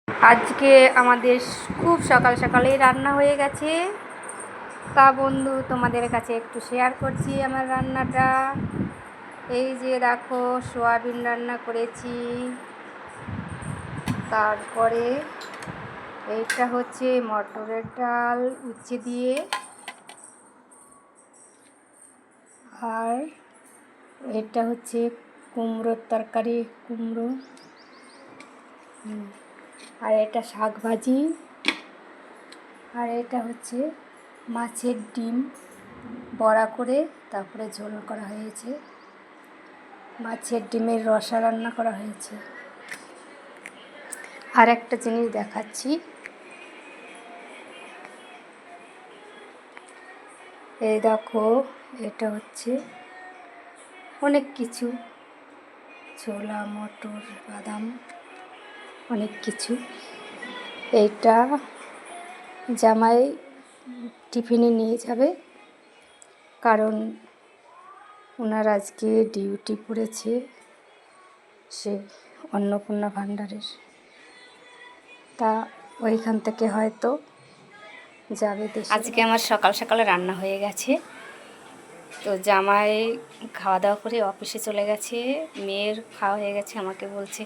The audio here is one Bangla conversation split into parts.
আজকে আমাদের খুব সকাল সকালেই রান্না হয়ে গেছে। তা বন্ধু, তোমাদের কাছে একটু শেয়ার করছি আমার রান্নাটা। এই যে দেখো, সোয়াবিন রান্না করেছি। তারপরে এইটা হচ্ছে মটরের ডাল উচ্ছে দিয়ে, আর এটা হচ্ছে কুমড়োর তরকারি, কুমড়ো, আর এটা শাক ভাজি, আর এটা হচ্ছে মাছের ডিম বড়া করে তারপরে ঝোল করা হয়েছে, মাছের ডিমের রসা রান্না করা হয়েছে। আর একটা জিনিস দেখাচ্ছি, এই দেখো, এটা হচ্ছে অনেক কিছু, ছোলা, মটর, বাদাম, অনেক কিছু। এইটা জামাই টিফিনে নিয়ে যাবে, কারণ ওনার আজকে ডিউটি পড়েছে, সে অন্নপূর্ণা ভাণ্ডারের। তা ওইখান থেকে হয়তো যাবে দেশে। আজকে আমার সকাল সকালে রান্না হয়ে গেছে। তো জামাই খাওয়া দাওয়া করে অফিসে চলে গেছে, মেয়ের খাওয়া হয়ে গেছে, আমাকে বলছে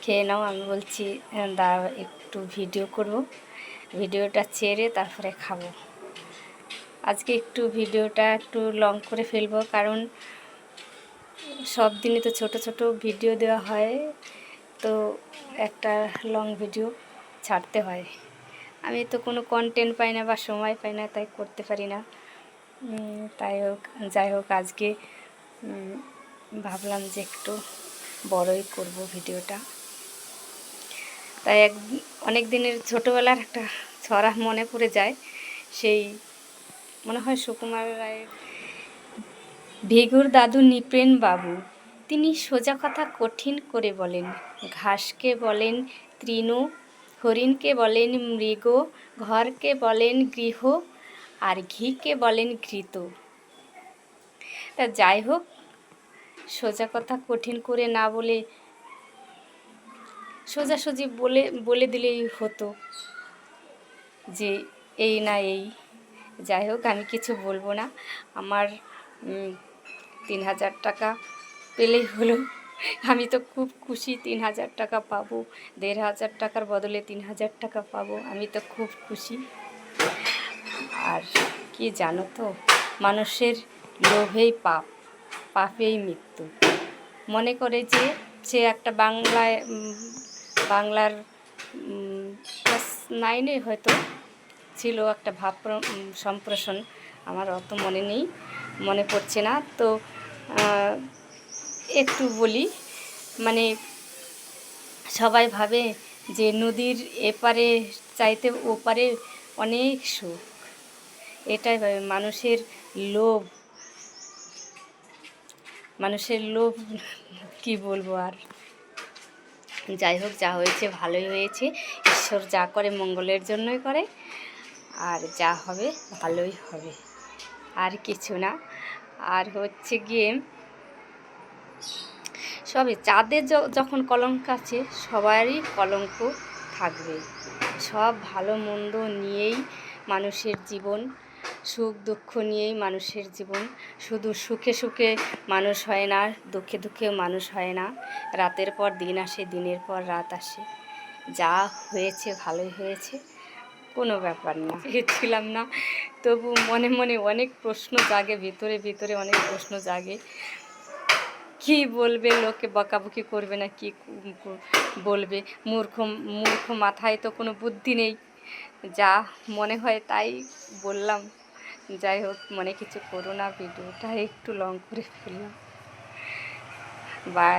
খেয়ে নাও। আমি বলছি দাঁড়াও একটু ভিডিও করব, ভিডিওটা ছেড়ে তারপরে খাবো। আজকে একটু ভিডিওটা একটু লং করে ফেলবো, কারণ সব দিনই তো ছোট ছোট ভিডিও দেওয়া হয়, তো একটা লং ভিডিও ছাড়তে হয়। আমি তো কোনো কন্টেন্ট পাই না বা সময় পাই না, তাই করতে পারি না। যাই হোক আজকে ভাবলাম যে একটু বড়ই করব ভিডিওটা। তাই অনেক দিনের ছোটোবেলার একটা ছড়া মনে পড়ে যায়, সেই মনে হয় সুকুমার রায়ের, ভিগুর দাদু নৃপেন বাবু, তিনি সোজা কথা কঠিন করে বলেন। ঘাসকে বলেন তৃণ, হরিণকে বলেন মৃগ, ঘরকে বলেন গৃহ, আর ঘিকে বলেন ঘৃত। তা যাই হোক, সোজা কথা কঠিন করে না বলে সোজাসুজি বলে দিলেই হতো যে এই না এই। যাই হোক, আমি কিছু বলবো না। আমার 3000 টাকা পেলেই হলো, আমি তো খুব খুশি। 3000 টাকা পাবো, 1500 টাকার বদলে 3000 টাকা পাবো, আমি তো খুব খুশি। আর কি জানো তো, মানুষের লোভেই পাপ, পাপেই মৃত্যু। মনে করে যে সে একটা বাংলার ক্লাস 9-এ হয়তো ছিল একটা ভাব সম্প্রসারণ, আমার অত মনে পড়ছে না। তো একটু বলি, মানে সবাই ভাবে যে নদীর এপারে চাইতে ওপারে অনেক সুখ, এটাই ভাবে। মানুষের লোভ কি বলবো আর। যাই হোক, যা হয়েছে ভালোই হয়েছে, ঈশ্বর যা করে মঙ্গলের জন্যই করে, আর যা হবে ভালোই হবে, আর কিছু না। আর হচ্ছে গিয়ে সবই চাঁদের যখন কলঙ্ক আছে, সবারই কলঙ্ক থাকবে। সব ভালো মন্দ নিয়েই মানুষের জীবন, সুখ দুঃখ নিয়েই মানুষের জীবন। শুধু সুখে সুখে মানুষ হয় না, দুঃখে দুঃখেও মানুষ হয় না। রাতের পর দিন আসে, দিনের পর রাত আসে। যা হয়েছে ভালোই হয়েছে, কোনো ব্যাপার না। ছিলাম না, তবু মনে মনে অনেক প্রশ্ন জাগে, ভিতরে ভিতরে অনেক প্রশ্ন জাগে। কি বলবে লোকে, বকাবকি করবে না কি বলবে? মূর্খ মাথায় তো কোনো বুদ্ধি নেই, যা মনে হয় তাই বললাম। যাই হোক, মনে কিছু করো না, ভিডিওটা একটু লং করে ফেললাম। বাই।